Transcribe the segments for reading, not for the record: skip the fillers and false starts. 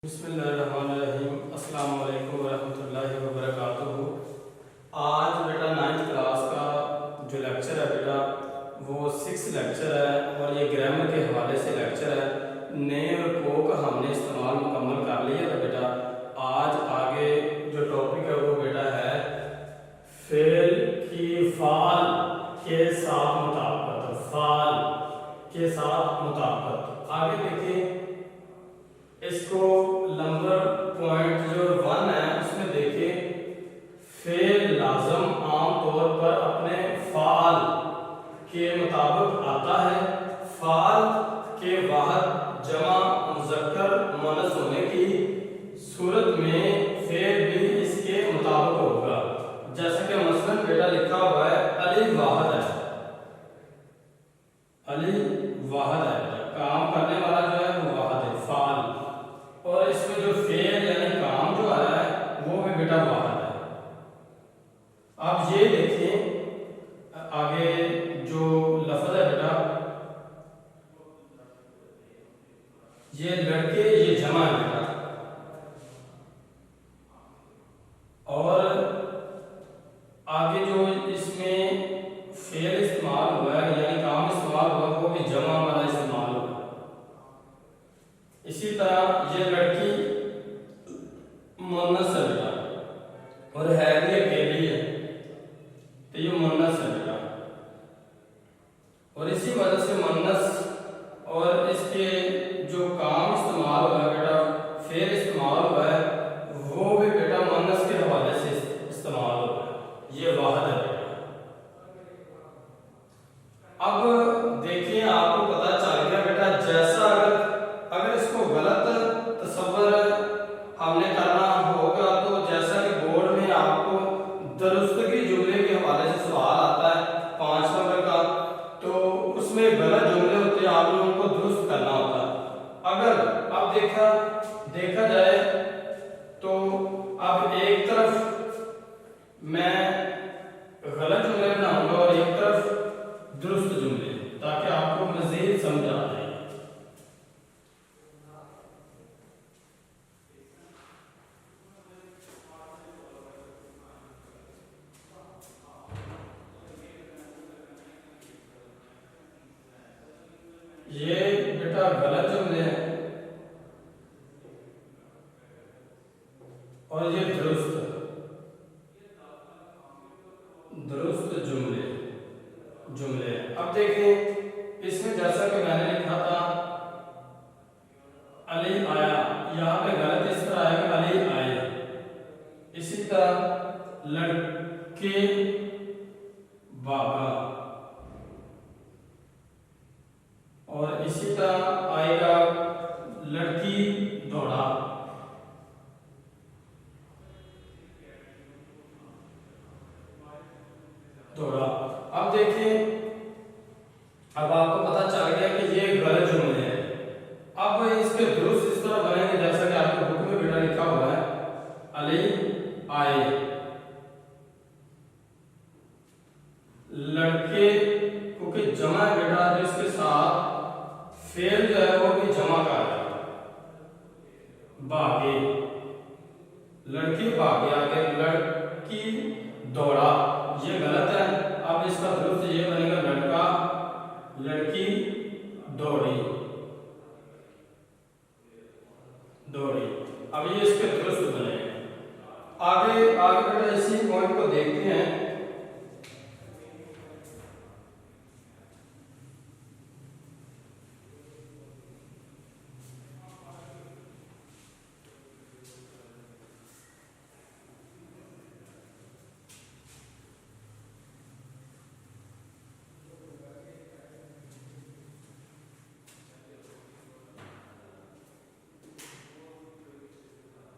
बिस्मिल्लाहिर्रहमानिर्रहीम। अस्सलाम वालेकुम वरहमतुल्लाहि वबरकातुहू। आज बेटा 9th क्लास का जो लेक्चर है बेटा वो 6 लेक्चर है और ये ग्रामर के हवाले से लेक्चर है। ने और को का हमने इस्तेमाल मुकम्मल कर लिया था बेटा। आज आगे जो टॉपिक है वो बेटा है फेल की फाल के साथ मुताबिकत। फाल के साथ मुताबिकत आगे देखिए, इसको नंबर पॉइंट जो 1 है उसमें देखिए, फेल लाजम आमतौर पर अपने फाल के मुताबिक आता है। फाल के वाहद जमा मुज़क्कर मुअन्नस होने की सूरत में फेल भी इसके मुताबिक होगा। जैसे कि मसलन बेटा लिखा हुआ है अली वाहद है, अली वाहद है, काम करने वाला जो है वो वाहद है, फाल। और इसमें जो फेल यानी काम जो आ रहा है वो भी बेटा वाहद है। अब ये देखिए आगे जो लफ्ज़ है बेटा, ये लड़के ये जमा है बेटा, और आगे जो इसमें फेल इस्तेमाल हुआ है यानी काम इस्तेमाल हुआ वो भी जमा वाला इस्तेमाल हुआ। इसी तरह ये लड़की मुअन्नस है बेटा और है भी अकेली है, तो ये मुअन्नस है बेटा। और इसी वजह से मुअन्नस और इसके जो काम इस्तेमाल हुआ है बेटा, फेल इस्तेमाल हुआ है, वो भी बेटा मुअन्नस के हवाले से इस्तेमाल हुआ है। ये वाहद है बेटा। अब देखिए आपको पता चल गया बेटा, जैसा अगर इसको गलत तसव्वुर हमने करना होगा तो जैसा कि बोर्ड में आपको दुरुस्तगी जुमले के हवाले से सवाल आता है 5 नंबर का, तो उसमें गलत जुमले होते हैं, आप लोगों को दुरुस्त करना होता है। अगर अब देखा जाए तो अब एक तरफ मैं गलत जुमले बनाऊंगा और एक तरफ दुरुस्त जुमले, ताकि आपको मजीद समझ आ जाए। ये बेटा गलत जुमले हैं और ये दुरुस्त जुमले। अब देखिए इसमें जैसा कि मैंने लिखा था अली आया, यहाँ पे गलत इस तरह आएगा अली आए। इसी तरह लड़के भागा, और इसी तरह आएगा लड़की दौड़ा। अब देखिए, अब आपको पता चल गया कि ये गलत जुमले हैं। अब इसके दुरुस्त इस तरह बनेंगे जैसा कि आपके बुक में बेटा लिखा हुआ है अली आए, लड़के क्योंकि जमा है बेटा, जो इसके साथ फेल जो है वो भी जमा का है, भागे, लड़की भागे, आगे लड़की दौड़ा, ये गलत है। अब इसका दुरुस्त ये बनेगा लड़का लड़की दौड़ी। अब ये इसके दुरुस्त बनेंगे। आगे बेटा इसी पॉइंट को देखते हैं।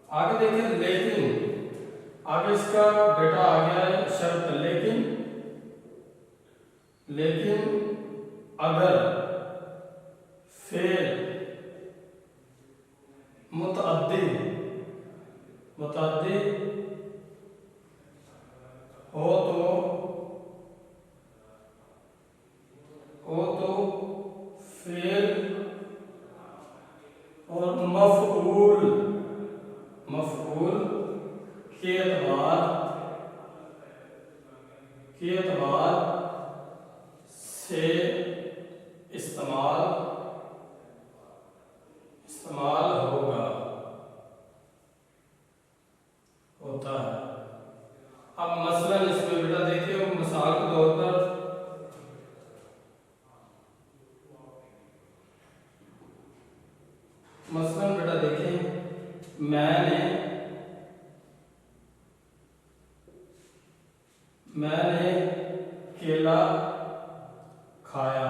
आगे देखिए, लेकिन आगे इसका बेटा आ गया है शर्त, लेकिन अगर फेल मुतअद्दी हो तो फेल और मफऊल मैंने मैंने केला खाया।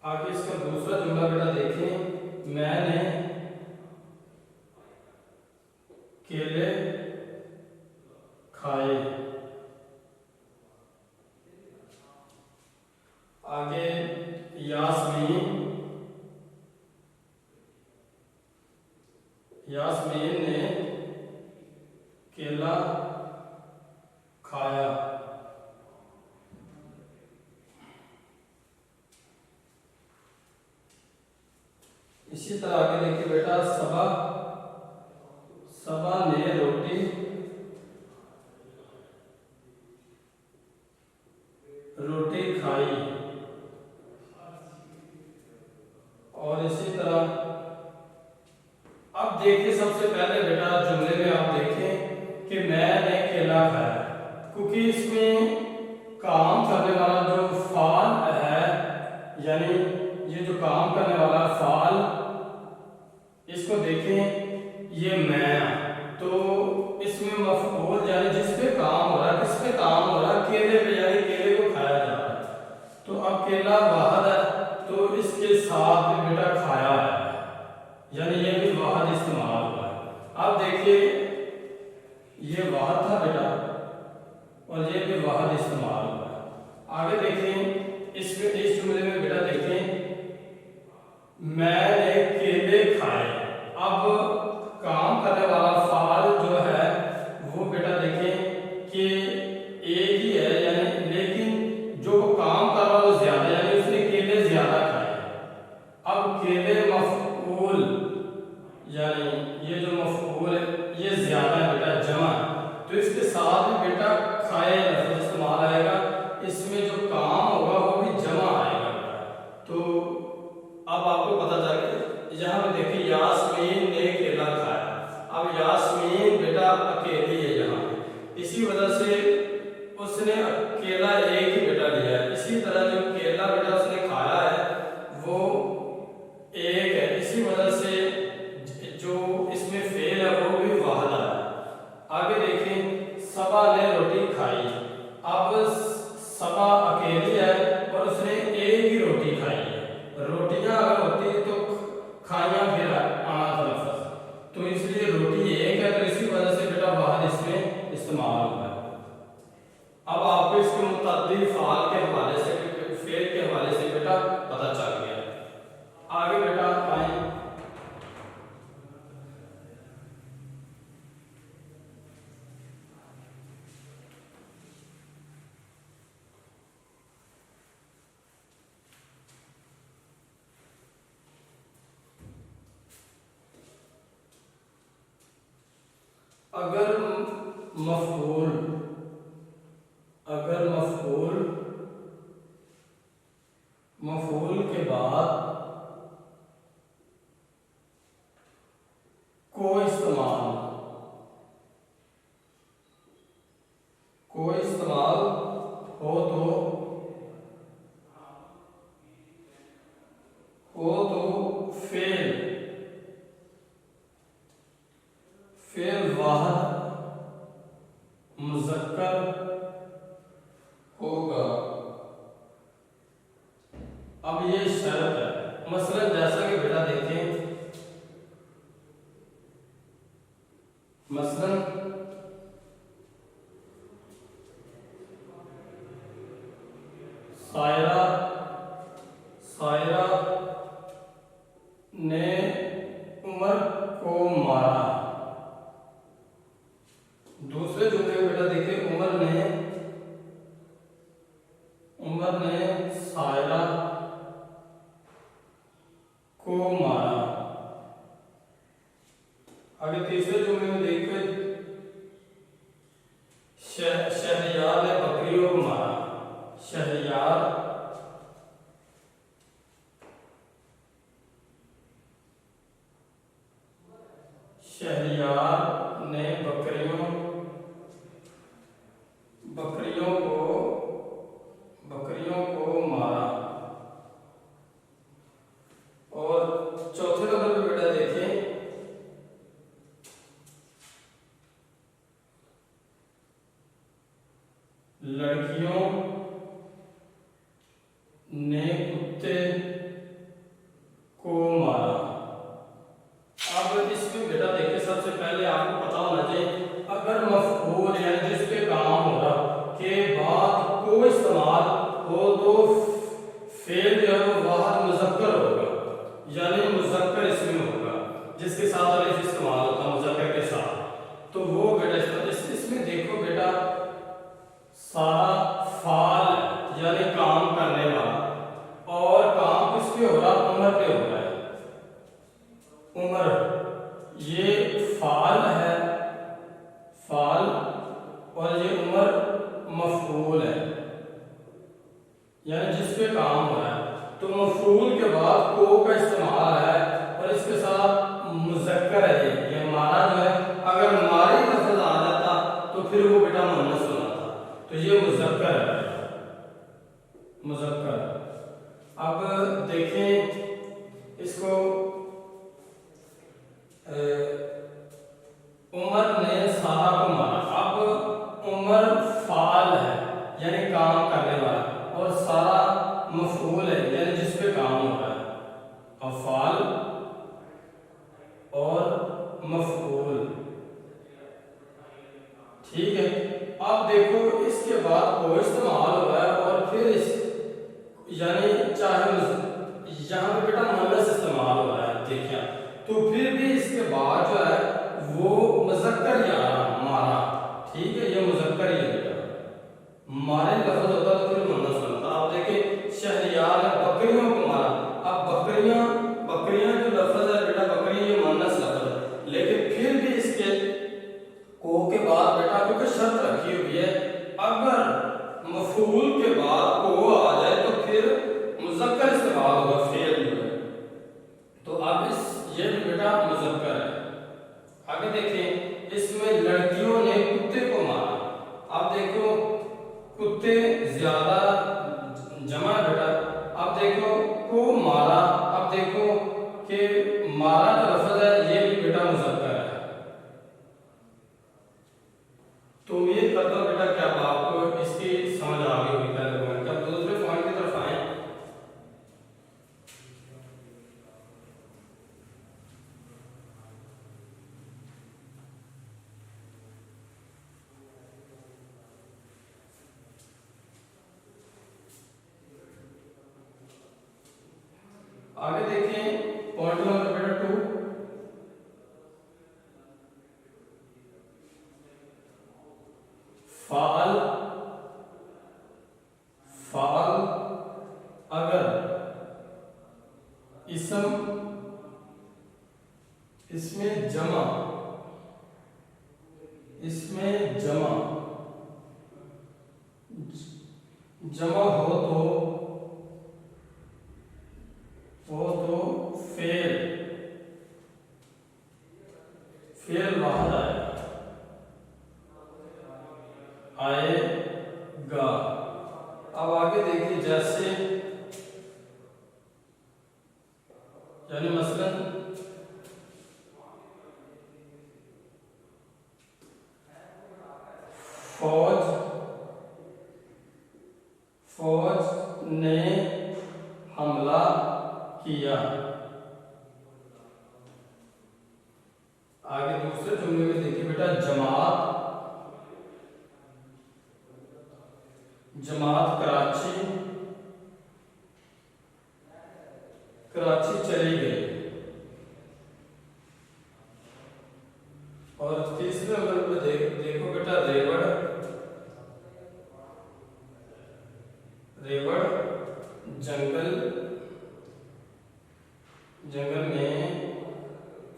आगे इसका दूसरा जुमला बेटा देखें, मैंने केले खाए। आगे यास्मीन ने केला खाया। इसी तरह आगे देखिए बेटा, सबा ने रोटी खाई। और इसी तरह अब देखिए, सबसे पहले बेटा जुमले में आप देखें कि मैंने केला खाया, क्योंकि इसमें काम करने वाला जो फाल है, यानी ये जो काम करने वाला फाल, इसको देखें, ये मैं, तो इसमें मफऊल यानी जिस पे काम हो रहा है, किस पे काम हो रहा है, केले पे, यानी केले को खाया जा रहा है। तो अब केला वाहद है, तो इसके साथ में बेटा खाया है, यानी ये भी वाहद इस्तेमाल हुआ है। अब देखिए, ये वाहद था बेटा और ये भी वाहद इस्तेमाल हुआ है। आगे देखें, इसमें इस जुमले में बेटा देखें, मैंने केले खाए। अब काम करने वाला फाल जो है वो बेटा देखें कि एक ही है, यानी लेकिन जो काम कर रहा है वो ज्यादा, यानी उसने केले ज्यादा खाए। अब केले मफऊल, यानी ये जो मफऊल है ये ज्यादा है बेटा, जमा, तो इसके साथ में बेटा खाए लफ्ज़ इस्तेमाल आएगा। इसमें जो काम होगा वो भी जमा आएगा बेटा। तो अब आपको पता चल गया, यहाँ पे देखिए यास्मीन ने केला खाया। अब यास्मीन बेटा अकेली है यहाँ, इसी वजह से उसने केला एक ही बेटा लिया है। इसी तरह जो केला बेटा उसने खाया है वो एक है, इसी वजह से जो इसमें फेल है वो भी वाहद है। आगे देखें, सबा ने रोटी खाई। अब सबा अकेली है और उसने एक ही रोटी खाई है। रोटियां अगर होती तो खाइयां फिर आना था लफ्ज़, तो इसलिए रोटी एक है, तो इसी वजह से बेटा वाहद इसमें इस्तेमाल हुआ है। अब आपको इसके मुतअद्दी फाल के हवाले से, फेल के हवाले से बेटा पता चल गया। आगे बेटा आए, अगर मफऊल मफऊल के बाद को इस्तेमाल हो तो फेल वाहद मुज़क्कर होगा। अब ये शर्त है, मसलन जैसा कि बेटा देखें, मसलन सायरा ने उमर को मारा। दूसरे जुमले में बेटा देखिए, उमर ने सायरा को मारा। आगे तीसरे जुमले में देखिए, शहरयार ने बकरियों को मारा। शहरयार ने बकरियों को मारा। पे हो रहा, उमर पे हो रहा है। उमर ये फाल है, फाल, और ये उमर मफऊल है, यानी जिस पे काम हो रहा है। तो मफऊल के बाद को का इस्तेमाल है और इसके साथ मुज़क्कर है, ये माना जो है, अगर मारी लफ्ज़ आ जाता तो फिर वो बेटा मुन्नस होना था, तो ये मुज़क्कर है, मुज़क्कर। अब देखें इसको, उमर ने सारा को मारा। अब उमर फाल है यानी काम करने वाला, और सारा मफऊल है यानी जिस पे काम हो रहा है। अब फाल और मफऊल, ठीक है। अब देखो इसके बाद को इस्तेमाल हो रहा है और फिर इस यानी चाहे यहाँ पे बेटा मुन्नस इस्तेमाल हो रहा है, देखिए, तो फिर भी इसके बाद जो है वो मुज़क्कर ही आ रहा, मारा, ठीक है, ये मुज़क्कर ही है बेटा, मारे लफ्ज़ होता तो फिर मुन्नस होता। आप देखिए शहरियार ने बकरियों को मारा। अब बकरियां, बकरियां जो लफ्ज़ है बेटा, बकरियां ये मुन्नस लफ्ज़ है, लेकिन फिर भी इसके को के बाद बेटा क्योंकि शर्त रखी हुई है, अगर मफऊल के बाद को आ जाए तो फिर मुज़क्कर इस्तेमाल होगा, फेल जो है। तो अब इस ये भी बेटा मुज़क्कर है। आगे देखें, इसमें लड़कियों ने कुत्ते को मारा। अब देखो कुत्ते ज्यादा जमा है बेटा, अब देखो को मारा, अब देखो कि मारा जो लफ्ज़ है ये भी बेटा मुज़क्कर है। तो उम्मीद करता हूँ बेटा क्या आपको इसकी समझ आ गई होगी पहले पॉइंट का। दूसरे पॉइंट की तरफ आए। आगे देखें पॉइंट नंबर बेटा 2, फाल, फाल अगर इसम इसमें जमा, इसमें जमा जमा हो तो फेल, फेल वाहद आएगा। अब आगे देखिए, जैसे यानी मसलन फौज, फौज ने हमला किया। आगे दूसरे जुमले में देखिए बेटा, जमात, जमात कराची, कराची चली गई। और तीसरे नंबर पे देखो बेटा, रेवड़, रेवड़ जंगल, जंगल में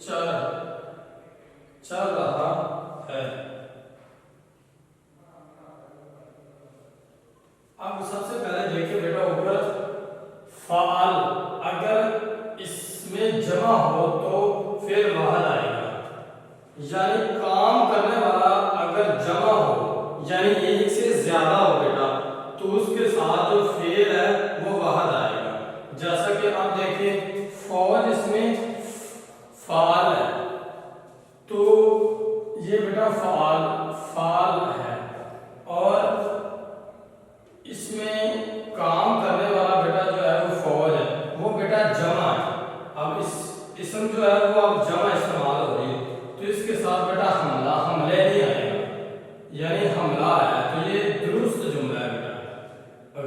चल रहा है। अब सबसे पहले देखिए बेटा ऊपर, फाल अगर इसमें जमा हो तो फिर वाहद आएगा, यानी काम करने वाला अगर जमा हो यानी एक से ज्यादा हो बेटा, तो उसके साथ जो फेल है वो वाहद आएगा। जैसा कि आप देखिए फौज इसमें फाल है, तो ये बेटा फाल, फाल है, और इसमें काम करने वाला बेटा जो है वो फौज है, वो बेटा जमा है। अब इस इसम जो है वो अब जमा इस्तेमाल हो रही है, तो इसके साथ बेटा हमला, हमले नहीं आएगा, यानी हमला है, तो ये दुरुस्त जुमला है बेटा।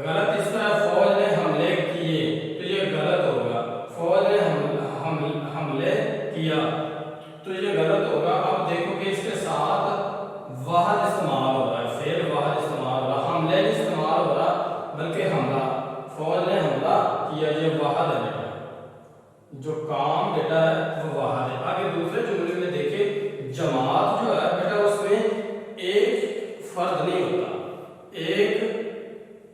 गलत इस तरह फौज ने हमले किए तो ये गलत होगा, फौज ने हमले किया तो ये गलत होगा। अब देखो कि इसके साथ वाहद इस्तेमाल हो रहा है, फेल वाहद इस्तेमाल हो रहा, हमले नहीं इस्तेमाल हो रहा बल्कि हमला, फौज ने हमला किया, ये वाहद है बेटा। जो काम बेटा है वो वाहद है। आगे दूसरे जुमले में देखिए, जमात जो है बेटा उसमें एक फर्द नहीं होता,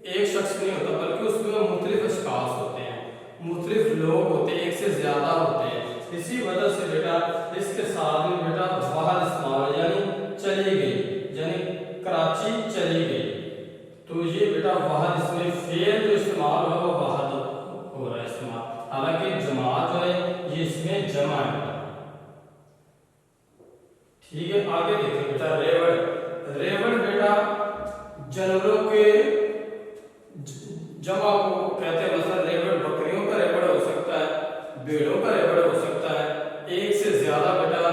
एक शख्स नहीं होता, बल्कि उसमें मुख्तलिफ अशखास होते हैं, मुख्तलिफ लोग होते हैं, एक से ज्यादा होते हैं। इसी वजह से बेटा इसके साथ में बेटा वाहद इस्तेमाल, यानी चली गई, यानी कराची चली गई, तो ये बेटा वाहद, इसमें फेल जो इस्तेमाल हुआ वो वाहद हो रहा है इस्तेमाल। हालांकि जमात जो है ये इसमें जमा है। ठीक है, आगे देखिए बेटा रेवड़। रेवड़ बेटा जानवरों के जमा को कहते हैं। मतलब रेवड़ बकरियों का रेवड़ हो सकता है, भेड़ों का रेवड़ हो सकता है, एक से ज्यादा बेटा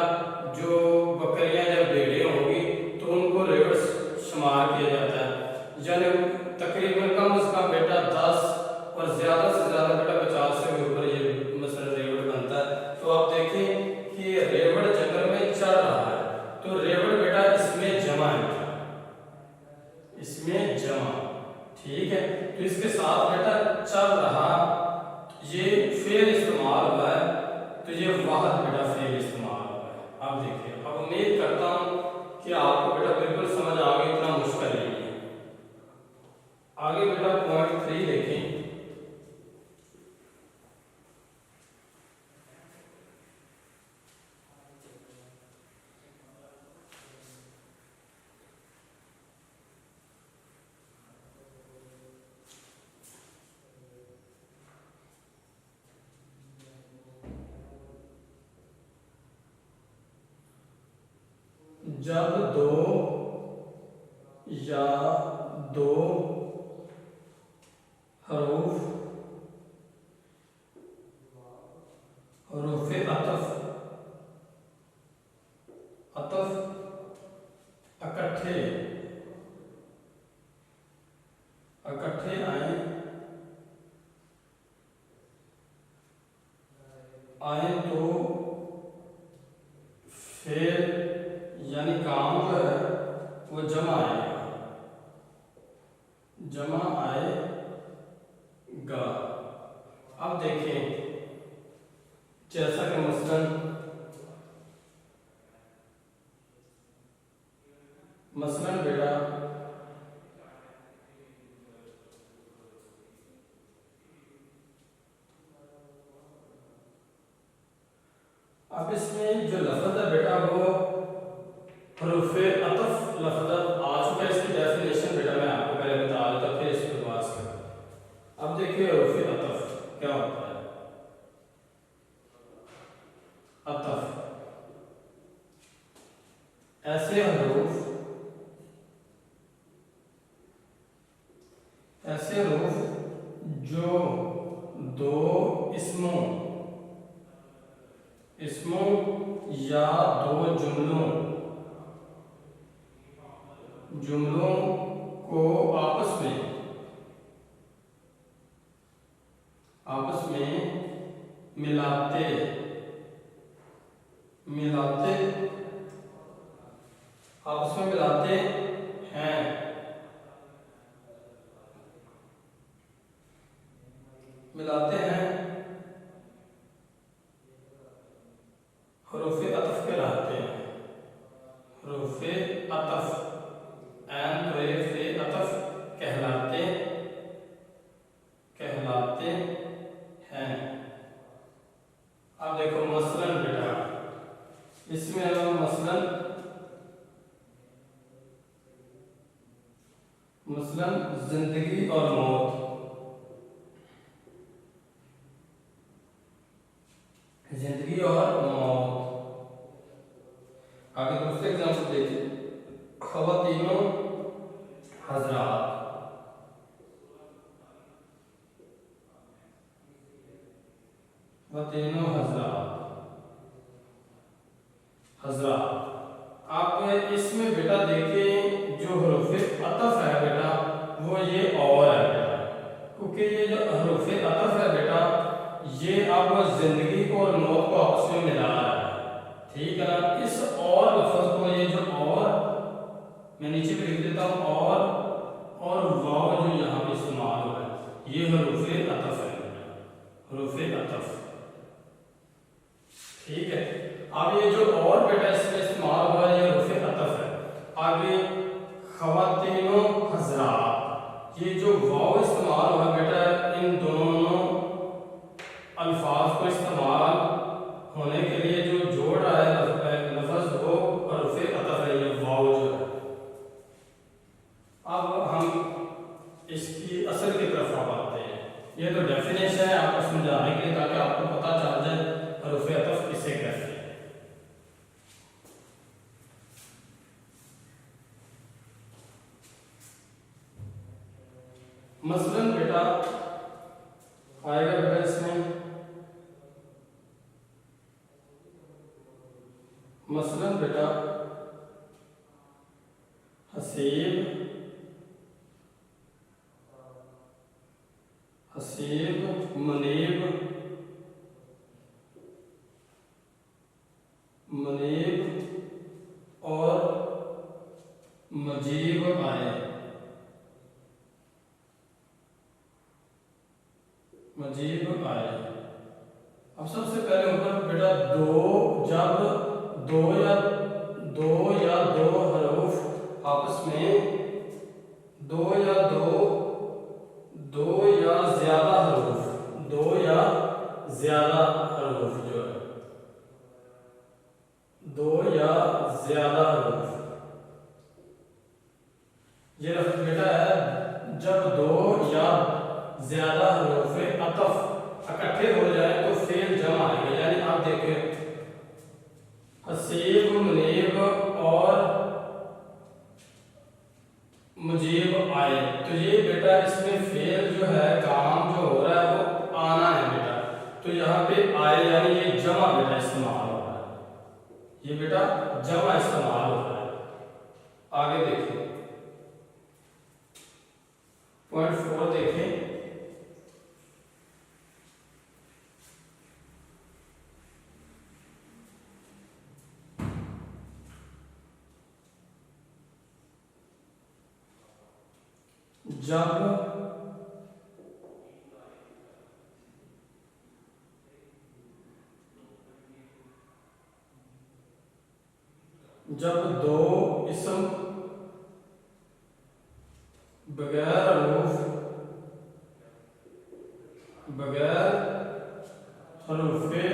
जो बकरियां या भेड़ें होंगी तो उनको रेवड़ शुमार किया जाता है। यानी तकरीबन कम से कम बेटा 10 और ज्यादा से ज्यादा बेटा 50 से ऊपर ये मसला रेवड़ बनता है। तो आप देखें कि रेवड़ जंगल में चल रहा है, तो रेवड़ बेटा इसमें जमा है, इसमें जमा। ठीक है, तो इसके साथ बेटा चल रहा, ये फेल इस्तेमाल हुआ है, तो ये वाहद बेटा फेल इस्तेमाल हुआ है। अब देखिए, अब उम्मीद करता हूं कि आपको बेटा बिल्कुल समझ आ गई, इतना मुश्किल नहीं है। आगे बेटा पॉइंट 3 देखें। जब दो या दो हरूफ अतफ इकट्ठे आए तो फिर यानी काम जो है वो जमा आएगा, जमा आएगा। अब देखें, जैसा कि मसलन बेटा अब इसमें जो लफ्ज़ है बेटा वो हरूफ़े अतफ लफ्ज़ आ चुका है। इसकी डेफिनेशन बेटा मैं आपको पहले बता देता, फिर इस पर बात करें। अब देखिए हरूफ़े अतफ क्या होता है। अतफ ऐसे हरूफ जो दो इसमों या दो जुमलों को आपस में मिलाते हैं, हरूफ़े अतफ कहलाते हैं। हरूफ़े अतफ कहलाते हैं। अब देखो मसलन बेटा, इसमें हम मसलन जिंदगी और मौत, जिंदगी और मौत। आगे दूसरे एग्जाम्पल देखिए, ख़वातीनो हज़रात, ख़वातीनो हज़रात। आप इसमें बेटा देखिए जो हरूफ़े अतफ है बेटा वो ये और है बेटा, क्योंकि ये जो हरूफ़े अतफ है बेटा ये अब जिंदगी को और मौत को आपस में मिला रहा है। ठीक है ना, इस और लफ्ज़ को, ये जो और मैं नीचे भी लिख देता हूँ, और वाव जो यहाँ पे इस्तेमाल हो रहा है ये हरूफ़े अतफ है, हरूफ़े अतफ। ठीक है। अब ये जो और बेटा इसमें इस्तेमाल हुआ है ये रुफ़े अतफ है। आगे ख़वातीनो हज़रात, ये जो वाव इस्तेमाल हुआ बेटा इन दोनों अल्फाज को इस्तेमाल होने के लिए जो जोड़ रहा है लफ्ज़ वो रुफ़े अतफ है, ये वाव जो है। अब हम इसकी असल की तरफ अब आते हैं। ये तो डेफिनेशन है आपको समझाने के लिए ताकि आपको पता चल जाए रुफ़े अतफ किसे कहते हैं। मसलन बेटा आएगा बेटा इसमें, मसलन बेटा हसीब, हसीब, मुनीब, मुनीब और मुजीब आए, मुजीब आए। अब सबसे पहले ऊपर बेटा जब दो या दो हरूफ आपस में दो या ज्यादा हरूफ, दो या ज्यादा हरूफ जो है, दो या ज्यादा हरूफ, ये बेटा है जब दो या ज्यादा हरूफ अतफ इकट्ठे हो जाए तो फेल जमा आएगा। यानी आप देखिए हसीब, मुनीब और मुजीब आए, तो ये बेटा इसमें फेल जो है काम जो हो रहा है वो आना है बेटा। तो यहाँ पे आए यानी ये जमा बेटा इस्तेमाल हो रहा है, ये बेटा जमा इस्तेमाल हो रहा है। आगे देखिए पॉइंट 4 देखें। जब दो इसम बगैर हरूफे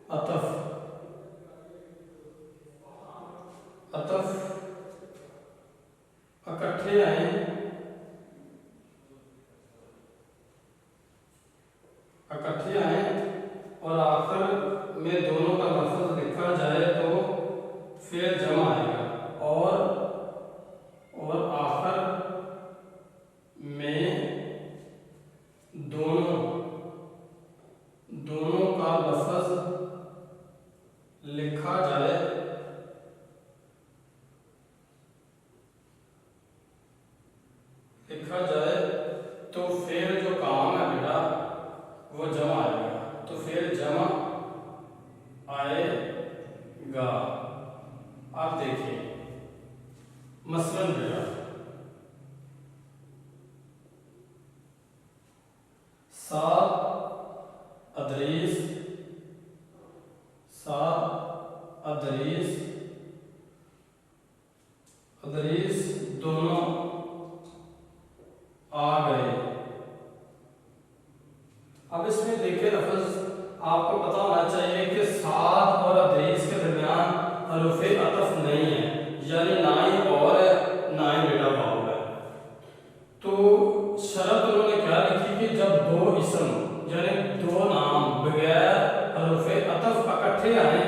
अतफ इकट्ठे आए, और आखिर में दोनों का लफ्ज़ लिखा जाए तो फिर जमा आएगा, और आखिर में दोनों का लफ्ज़ लिखा जाए तो फिर जो काम है बेटा वो जमा आएगा, तो फिर जमा आएगा। आप देखिए मसलन बेटा सा अदरीस, अदरीस दोनों आ गए। अब इसमें देखिए लफ्ज़ आपको पता होना चाहिए कि सात और अदरीस के दरमियान हरूफे अतफ नहीं है, यानी ना ही और है ना ही बेटा वाव है। तो शर्त उन्होंने क्या लिखी कि जब दो इसम यानी दो नाम बगैर हरूफे अतफ इकट्ठे आए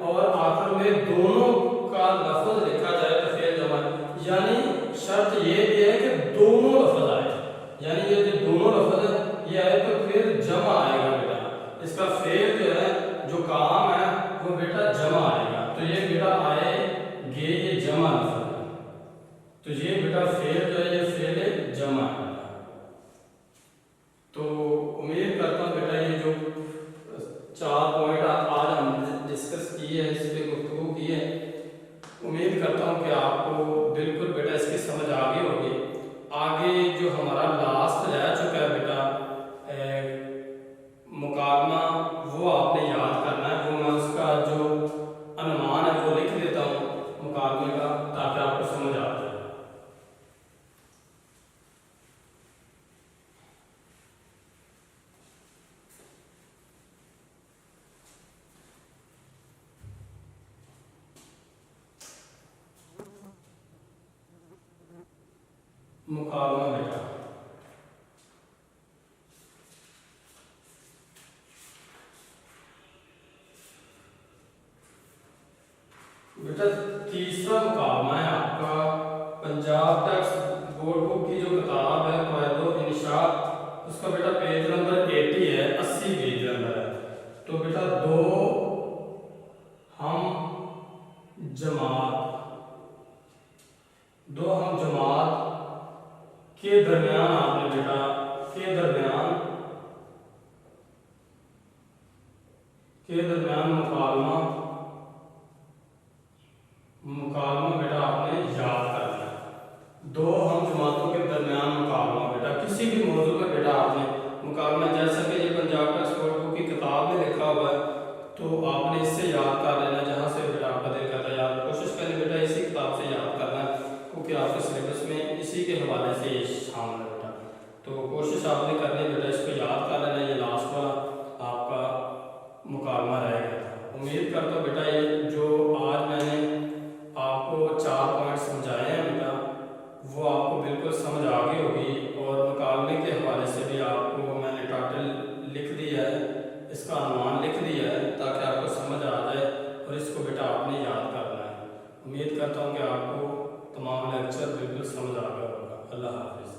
और आखिर में दोनों का लफ्ज़ लिखा जाए तो फिर जमा, यानी शर्त ये भी है कि दोनों लफ्ज़ आए, यानी ये जो दोनों लफ्ज़ है ये आए तो फिर जमा आएगा बेटा। इसका फेल जो है जो काम है वो बेटा जमा आएगा, तो ये बेटा आएगे, ये जमा लफ्ज़ है। मुकालमा बेटा। बेटा तीसरा मुकालमा है आपका पंजाब टेक्स्ट बोर्ड बुक की जो किताब है क़वाइदो इंशाअ, उसका बेटा पेज नंबर 80 है, 80 पेज नंबर है। तो बेटा दो हम जमात के दरमियान आपने बेटा के दरमियान मुकालमा बेटा आपने याद करना है। दो हम जमातों के दरमियान मुकालमा बेटा किसी भी मौजू में बेटा आपने मुकालमा, जैसा कि ये पंजाब टेक्स्ट बोर्ड बुक की किताब में लिखा हुआ है तो आपने इससे याद कर लेना, जहाँ से बेटा आपका दिल करता है याद। कोशिश करें बेटा इसी किताब से याद करना क्योंकि आपके सिलेबस में इसी के हवाले से ये शामिल है बेटा। तो कोशिश आपने करनी बेटा इसको याद कर लेना। ये लास्ट वाला आपका मुकालमा रहेगा। उम्मीद करता हूँ बेटा ये जो आज मैंने आपको 4 पॉइंट समझाए हैं बेटा वो आपको बिल्कुल समझ आ गई होगी, और मुकालमे के हवाले से भी आपको मैंने टाइटल लिख दिया है, इसका अनुमान लिख दिया है ताकि आपको समझ आ जाए, और इसको बेटा आपने याद करना है। उम्मीद करता हूँ कि आपको तमाम लेक्चर बिल्कुल समझ आ गया होगा। अल्लाह हाफिज़।